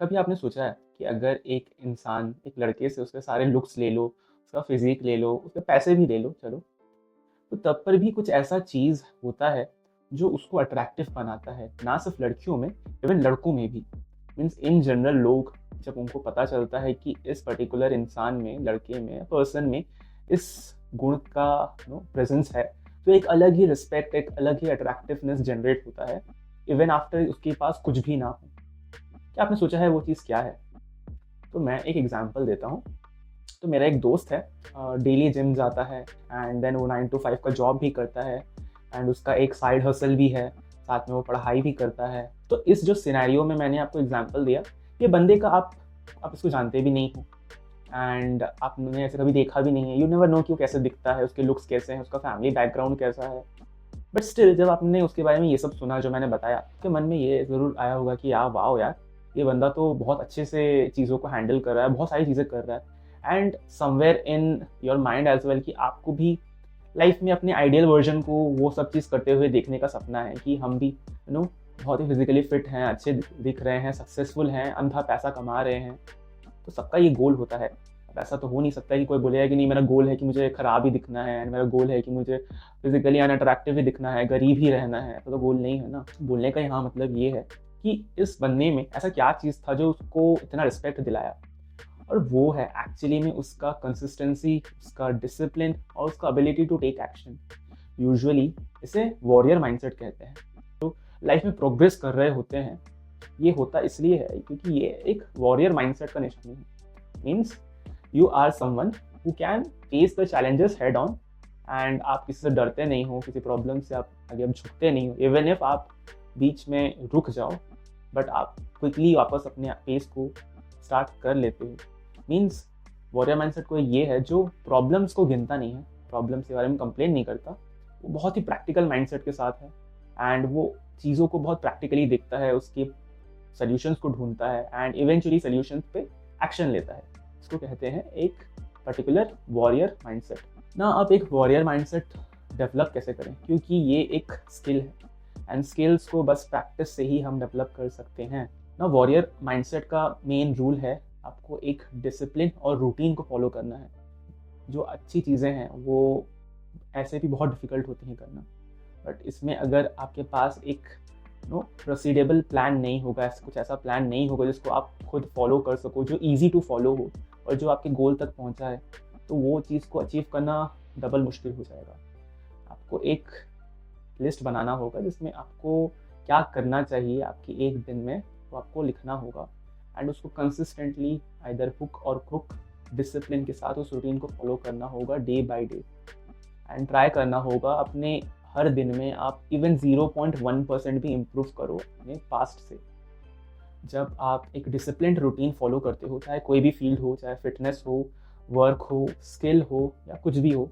कभी आपने सोचा है कि अगर एक इंसान एक लड़के से उसके सारे लुक्स ले लो, उसका फिजिक ले लो, उसके पैसे भी ले लो, चलो, तो तब पर भी कुछ ऐसा चीज़ होता है जो उसको अट्रैक्टिव बनाता है, ना सिर्फ लड़कियों में, इवन लड़कों में भी। मीन्स इन जनरल लोग जब उनको पता चलता है कि इस पर्टिकुलर इंसान में, लड़के में, पर्सन में इस गुण का प्रेजेंस है, तो एक अलग ही रिस्पेक्ट, एक अलग ही अट्रैक्टिवनेस जनरेट होता है, इवन आफ्टर उसके पास कुछ भी ना हो। क्या आपने सोचा है वो चीज़ क्या है? तो मैं एक एग्जांपल देता हूँ। तो मेरा एक दोस्त है, डेली जिम जाता है एंड देन वो 9 to 5 का जॉब भी करता है एंड उसका एक साइड हसल भी है, साथ में वो पढ़ाई भी करता है। तो इस जो सिनेरियो में मैंने आपको एग्जांपल दिया, ये बंदे का आप इसको जानते भी नहीं हो एंड आपने ऐसे कभी देखा भी नहीं है। यू नेवर नो कि वो कैसे दिखता है, उसके लुक्स कैसे हैं, उसका फैमिली बैकग्राउंड कैसा है। बट स्टिल जब आपने उसके बारे में ये सब सुना जो मैंने बताया, आपके मन में ये ज़रूर आया होगा कि यार वाओ यार, ये बंदा तो बहुत अच्छे से चीज़ों को हैंडल कर रहा है, बहुत सारी चीज़ें कर रहा है। And somewhere in your mind as well कि आपको भी लाइफ में अपने आइडियल वर्जन को वो सब चीज़ करते हुए देखने का सपना है कि हम भी बहुत ही फिजिकली फिट हैं, अच्छे दिख रहे हैं, सक्सेसफुल हैं, अंधा पैसा कमा रहे हैं। तो सबका ये गोल होता है। अब ऐसा तो हो नहीं सकता कि कोई बोलेगा कि नहीं, मेरा गोल है कि मुझे खराब ही दिखना है एंड मेरा गोल है कि मुझे फिजिकली अनअट्रैक्टिव ही दिखना है, गरीब ही रहना है। तो गोल नहीं है ना। बोलने का यहाँ मतलब ये है कि इस बंदे में ऐसा क्या चीज़ था जो उसको इतना रिस्पेक्ट दिलाया, और वो है एक्चुअली में उसका कंसिस्टेंसी, उसका डिसिप्लिन और उसका ability to take action. Usually इसे वॉरियर माइंडसेट कहते हैं। तो लाइफ में प्रोग्रेस कर रहे होते हैं, ये होता इसलिए है क्योंकि ये एक वॉरियर माइंडसेट का निशानी है। Means you are someone who can face the challenges head on and आप किसी से डरते नहीं हो, किसी प्रॉब्लम से आप आगे अब झुकते नहीं हो। इवन इफ आप बीच में रुक जाओ, बट आप क्विकली वापस अपने पेस को स्टार्ट कर लेते हो। मीन्स वॉरियर माइंडसेट को ये है जो प्रॉब्लम्स को गिनता नहीं है, प्रॉब्लम्स के बारे में कंप्लेन नहीं करता। वो बहुत ही प्रैक्टिकल माइंडसेट के साथ है एंड वो चीज़ों को बहुत प्रैक्टिकली देखता है, उसके सॉल्यूशंस को ढूंढता है एंड इवेंचुअली सॉल्यूशंस पे एक्शन लेता है। इसको कहते हैं एक पर्टिकुलर वॉरियर माइंडसेट। ना आप एक वॉरियर माइंडसेट डेवलप कैसे करें, क्योंकि ये एक स्किल है एंड स्किल्स को बस प्रैक्टिस से ही हम डेवलप कर सकते हैं ना। वॉरियर माइंडसेट का मेन रूल है आपको एक डिसिप्लिन और रूटीन को फॉलो करना है। जो अच्छी चीज़ें हैं वो ऐसे भी बहुत डिफ़िकल्ट होती हैं करना, बट इसमें अगर आपके पास एक प्रोसीडेबल प्लान नहीं होगा, कुछ ऐसा प्लान नहीं होगा जिसको आप खुद फॉलो कर सको, जो ईजी टू फॉलो हो और जो आपके गोल तक पहुंचाए, तो वो चीज़ को अचीव करना डबल मुश्किल हो जाएगा। आपको एक लिस्ट बनाना होगा जिसमें आपको क्या करना चाहिए आपकी एक दिन में, तो आपको लिखना होगा एंड उसको कंसिस्टेंटली आइदर हुक और क्रुक डिसिप्लिन के साथ उस रूटीन को फॉलो करना होगा day by day and try करना होगा अपने हर दिन में आप इवन 0.1% भी इम्प्रूव करो अपने पास्ट से। जब आप एक डिसिप्लिन रूटीन फॉलो करते हो, चाहे कोई भी फील्ड हो, चाहे फिटनेस हो, वर्क हो, स्किल हो या कुछ भी हो,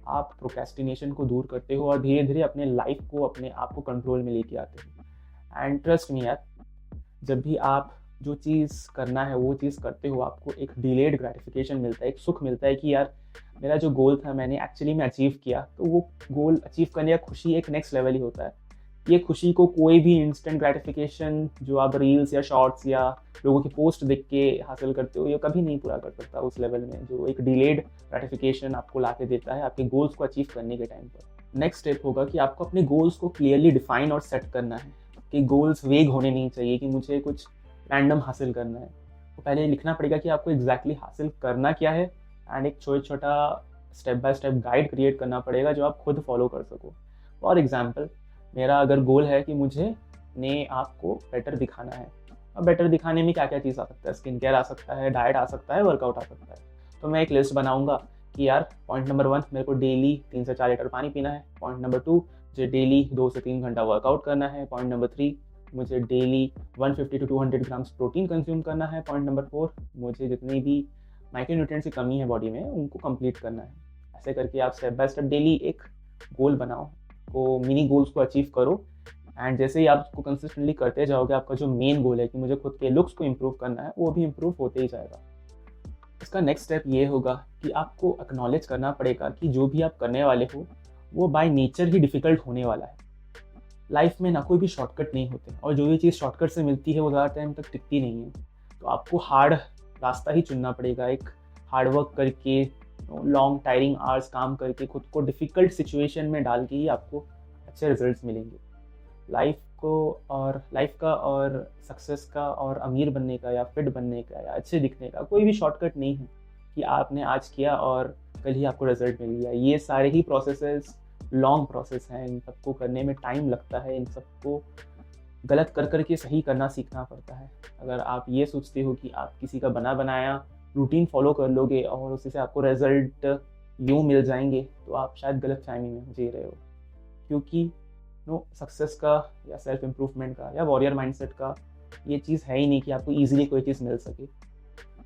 आप प्रोक्रेस्टिनेशन को दूर करते हो और धीरे धीरे अपने लाइफ को, अपने आप को कंट्रोल में लेके आते हो। एंड ट्रस्ट मी यार, जब भी आप जो चीज़ करना है वो चीज़ करते हो, आपको एक डिलेड ग्रेटिफिकेशन मिलता है, एक सुख मिलता है कि यार मेरा जो गोल था मैंने एक्चुअली में अचीव किया। तो वो गोल अचीव करने का खुशी एक नेक्स्ट लेवल ही होता है। ये खुशी को कोई भी इंस्टेंट ग्रेटिफिकेशन जो आप रील्स या शॉर्ट्स या लोगों की पोस्ट देख के हासिल करते हो, ये कभी नहीं पूरा कर सकता उस लेवल में जो एक डिलेड ग्रेटिफिकेशन आपको ला के देता है आपके गोल्स को अचीव करने के टाइम पर। नेक्स्ट स्टेप होगा कि आपको अपने गोल्स को क्लियरली डिफाइन और सेट करना है कि गोल्स वेग होने नहीं चाहिए कि मुझे कुछ रैंडम हासिल करना है। तो पहले लिखना पड़ेगा कि आपको एग्जैक्टली हासिल करना क्या है एंड एक छोटा step by step guide create करना पड़ेगा जो आप खुद फॉलो कर सको। फॉर एग्जाम्पल, मेरा अगर गोल है कि मुझे अपने आप को बेटर दिखाना है, अब बेटर दिखाने में क्या क्या चीज़ आ सकता है, स्किन केयर आ सकता है, डाइट आ सकता है, वर्कआउट आ सकता है। तो मैं एक लिस्ट बनाऊंगा कि यार पॉइंट नंबर 1 मेरे को डेली 3 से 4 लीटर पानी पीना है। पॉइंट नंबर 2 मुझे डेली 2 से 3 घंटा वर्कआउट करना है। पॉइंट नंबर 3 मुझे daily 150 to 200 grams protein consume करना है। पॉइंट नंबर 4 मुझे जितनी भी माइक्रोन्यूट्रिएंट्स की कमी है बॉडी में उनको कंप्लीट करना है। ऐसे करके आप स्टेप बाय स्टेप डेली एक गोल बनाओ, को मिनी गोल्स को अचीव करो एंड जैसे ही आप उसको कंसिस्टेंटली करते जाओगे, आपका जो मेन गोल है कि मुझे खुद के लुक्स को इम्प्रूव करना है, वो भी इम्प्रूव होते ही जाएगा। इसका नेक्स्ट स्टेप ये होगा कि आपको एक्नॉलेज करना पड़ेगा कि जो भी आप करने वाले हो वो बाय नेचर ही डिफ़िकल्ट होने वाला है। लाइफ में ना कोई भी शॉर्टकट नहीं होते, और जो भी चीज़ शॉर्टकट से मिलती है वो ज़्यादा टाइम तक टिकती नहीं है। तो आपको हार्ड रास्ता ही चुनना पड़ेगा, एक हार्ड वर्क करके, लॉन्ग टायरिंग आवर्स काम करके, खुद को डिफ़िकल्ट सिचुएशन में डाल के ही आपको अच्छे रिजल्ट्स मिलेंगे। लाइफ का और सक्सेस का और अमीर बनने का या फिट बनने का या अच्छे दिखने का कोई भी शॉर्टकट नहीं है कि आपने आज किया और कल ही आपको रिजल्ट मिल गया। ये सारे ही प्रोसेसेस लॉन्ग प्रोसेस हैं, इन सबको करने में टाइम लगता है, इन सबको गलत कर करके सही करना सीखना पड़ता है। अगर आप ये सोचते हो कि आप किसी का बना बनाया रूटीन फॉलो कर लोगे और उसी से आपको रिजल्ट यूँ मिल जाएंगे, तो आप शायद गलत फहमी में जी रहे हो। क्योंकि सक्सेस का या सेल्फ इम्प्रूवमेंट का या वॉरियर माइंडसेट का ये चीज़ है ही नहीं कि आपको ईजिली कोई चीज़ मिल सके।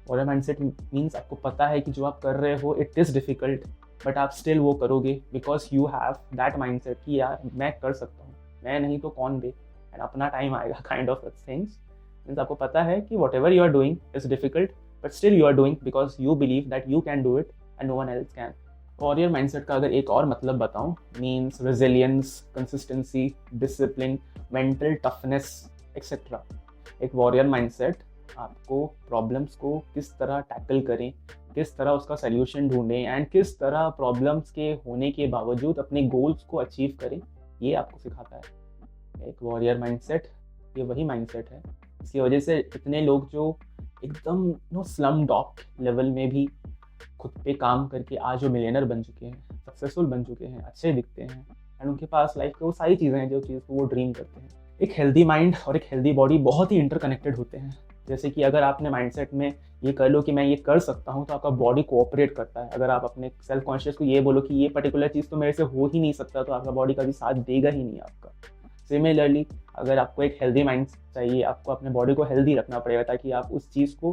वॉरियर माइंडसेट मीन्स आपको पता है कि जो आप कर रहे हो इट इज़ डिफ़िकल्ट, बट आप स्टिल वो करोगे because you have that mindset कि यार मैं कर सकता हूँ, मैं नहीं तो कौन दे, एंड अपना टाइम आएगा, काइंड ऑफ थिंग्स। मीन्स आपको पता है कि whatever you are doing is difficult, but still you are doing because you believe that you can do it and no one else can. Warrior mindset का अगर एक और मतलब बताऊँ, means resilience, consistency, discipline, mental toughness etcetera. एक warrior mindset आपको problems को किस तरह टैकल करें, किस तरह उसका सल्यूशन ढूंढें एंड किस तरह प्रॉब्लम्स के होने के बावजूद अपने गोल्स को अचीव करें, ये आपको सिखाता है। एक वॉरियर माइंडसेट ये वही माइंडसेट है इसकी वजह से इतने लोग जो एकदम स्लम डॉग लेवल में भी खुद पे काम करके आज वो मिलियनर बन चुके हैं, सक्सेसफुल बन चुके हैं, अच्छे दिखते हैं, एंड उनके पास लाइफ के वो सारी चीज़ें हैं जो चीज़ को वो ड्रीम करते हैं। एक हेल्दी माइंड और एक हेल्दी बॉडी बहुत ही इंटरकनेक्टेड होते हैं। जैसे कि अगर आपने माइंडसेट में ये कर लो कि मैं ये कर सकता हूँ, तो आपका बॉडी कोऑपरेट करता है। अगर आप अपने सेल्फ कॉन्शियस को ये बोलो कि ये पर्टिकुलर चीज़ तो मेरे से हो ही नहीं सकता, तो आपका बॉडी कभी साथ देगा ही नहीं आपका। सिमिलरली अगर आपको एक हेल्दी माइंड चाहिए, आपको अपने बॉडी को हेल्दी रखना पड़ेगा ताकि आप उस चीज़ को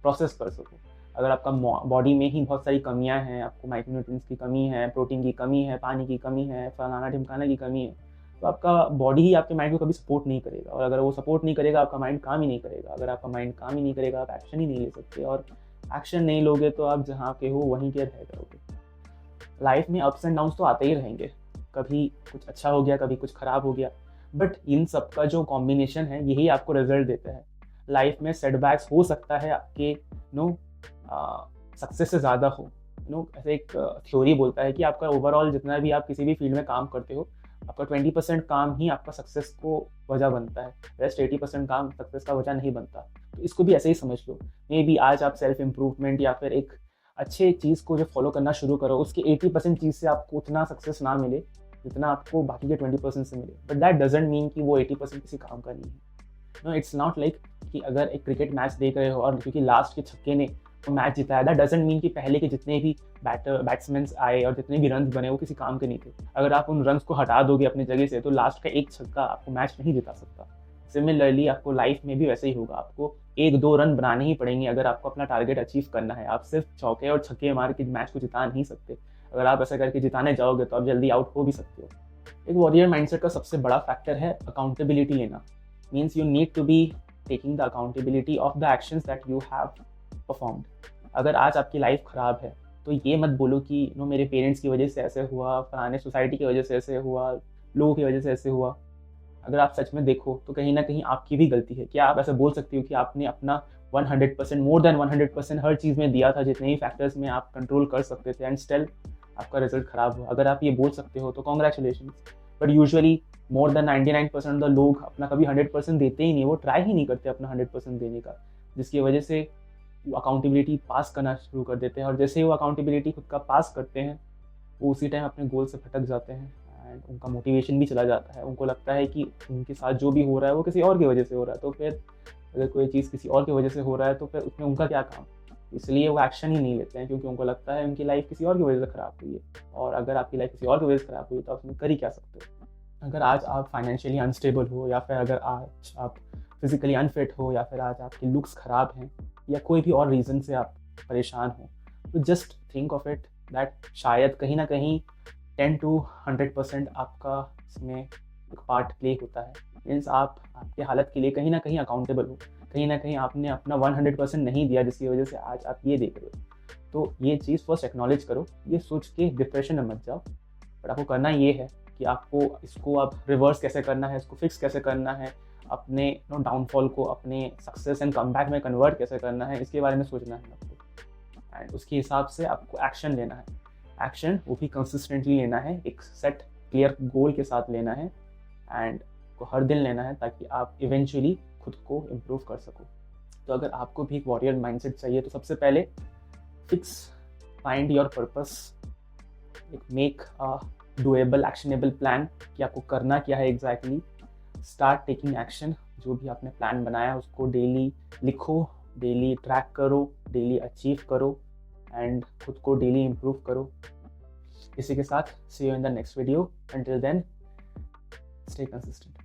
प्रोसेस कर सको। अगर आपका बॉडी में ही बहुत सारी कमियां हैं, आपको माइक्रोन्यूट्रिएंट्स की कमी है, प्रोटीन की कमी है, पानी की कमी है, फलाना ढिमकाना की कमी है, तो आपका बॉडी ही आपके माइंड को कभी सपोर्ट नहीं करेगा, और अगर वो सपोर्ट नहीं करेगा आपका माइंड काम ही नहीं करेगा। अगर आपका माइंड काम ही नहीं करेगा आप एक्शन ही नहीं ले सकते, और एक्शन नहीं लोगे तो आप जहाँ के हो वहीं के रह जाओगे। लाइफ में अप्स एंड डाउन्स तो आते ही रहेंगे, कभी कुछ अच्छा हो गया, कभी कुछ खराब हो गया, बट इन सब का जो कॉम्बिनेशन है यही आपको रिजल्ट देता है। लाइफ में सेटबैक्स हो सकता है आपके सक्सेस से ज़्यादा हो। ऐसे एक थ्योरी बोलता है कि आपका ओवरऑल जितना भी आप किसी भी फील्ड में काम करते हो, आपका 20% काम ही आपका सक्सेस को वजह बनता है, रेस्ट 80% काम सक्सेस का वजह नहीं बनता। तो इसको भी ऐसे ही समझ लो। मे बी आज आप सेल्फ इम्प्रूवमेंट या फिर एक अच्छे चीज़ को जो फॉलो करना शुरू करो, उसके 80% चीज़ से आपको उतना सक्सेस ना मिले जितना आपको बाकी के 20% से मिले, बट दैट डजंट मीन कि वो 80% किसी काम का नहीं है। नो, इट्स नॉट लाइक कि अगर एक क्रिकेट मैच देख रहे हो और क्योंकि लास्ट के छक्के ने तो मैच जिताया, दैट डजंट मीन कि पहले के जितने भी बैट्समैन आए और जितने भी रन बने वो किसी काम के नहीं थे। अगर आप उन रन को हटा दोगे अपनी जगह से, तो लास्ट का एक छक्का आपको मैच नहीं जिता सकता। सिमिलरली आपको लाइफ में भी वैसे ही होगा, आपको 1-2 रन बनाने ही पड़ेंगे अगर आपको अपना टारगेट अचीव करना है। आप सिर्फ चौके और छक्के मार के मैच को जिता नहीं सकते। अगर आप ऐसा करके जिताने जाओगे तो आप जल्दी आउट हो भी सकते हो। एक वॉरियर माइंडसेट का सबसे बड़ा फैक्टर है अकाउंटेबिलिटी लेना। Means you need to be taking the accountability of the actions that you have performed. अगर आज आपकी लाइफ ख़राब है तो ये मत बोलो कि मेरे पेरेंट्स की वजह से ऐसे हुआ, फलाने सोसाइटी की वजह से ऐसे हुआ, लोगों की वजह से ऐसे हुआ। अगर आप सच में देखो तो कहीं ना कहीं आपकी भी गलती है। क्या आप ऐसे बोल सकते हो कि आपने अपना 100%, मोर देन 100% हर चीज़ में दिया था, जितने भी फैक्टर्स में आप कंट्रोल कर सकते थे, एंड स्टिल आपका रिजल्ट ख़राब हुआ? अगर आप ये बोल सकते हो तो congratulation. But usually more than 99% the लोग अपना कभी 100% देते ही नहीं, वो ट्राई ही नहीं करते अपना 100% देने का, जिसकी वजह से वो अकाउंटेबिलिटी पास करना शुरू कर देते हैं। और जैसे ही वो अकाउंटेबिलिटी खुद का पास करते हैं, वो उसी टाइम अपने गोल से भटक जाते हैं, एंड उनका मोटिवेशन भी चला जाता है। उनको लगता है कि उनके साथ जो भी हो रहा है वो किसी और की वजह से हो रहा है, तो फिर अगर कोई चीज़ किसी और की वजह से हो रहा है तो फिर उसमें उनका क्या काम। इसलिए वो एक्शन ही नहीं लेते हैं, क्योंकि उनको लगता है उनकी लाइफ किसी और की वजह से ख़राब हुई है। और अगर आपकी लाइफ किसी और की वजह से ख़राब हुई तो आप उसमें कर ही क्या सकते हो। अगर आज आप फाइनेंशियली अनस्टेबल हो, या फिर अगर आज आप फिज़िकली अनफिट हो, या फिर आज आपके लुक्स ख़राब हैं, या कोई भी और रीज़न से आप परेशान हो, तो just think of it that शायद कहीं ना कहीं 10 to 100% आपका इसमें एक पार्ट प्ले होता है। मीन्स आप आपके हालत के लिए कहीं ना कहीं अकाउंटेबल हो, कहीं ना कहीं आपने अपना 100% नहीं दिया, जिसकी वजह से आज आप ये देख रहे हो। तो ये चीज़ फर्स्ट एक्नॉलेज करो, ये सोच के डिप्रेशन में मत जाओ, बट आपको करना ये है कि आपको इसको अब रिवर्स कैसे करना है, इसको फिक्स कैसे करना है, अपने डाउनफॉल को अपने सक्सेस एंड कमबैक में कन्वर्ट कैसे करना है, इसके बारे में सोचना है आपको। एंड उसके हिसाब से आपको एक्शन लेना है। एक्शन वो भी कंसिस्टेंटली लेना है, एक सेट क्लियर गोल के साथ लेना है, एंड को हर दिन लेना है, ताकि आप इवेंचुअली खुद को इम्प्रूव कर सको। तो अगर आपको भी एक वॉरियर माइंडसेट चाहिए तो सबसे पहले fix, find your purpose, make a doable actionable plan कि आपको करना क्या है एग्जैक्टली, स्टार्ट टेकिंग एक्शन। जो भी आपने प्लान बनाया उसको डेली लिखो, डेली ट्रैक करो, डेली अचीव करो, एंड खुद को डेली इम्प्रूव करो। इसी के साथ see you in the next video. Until then, stay consistent.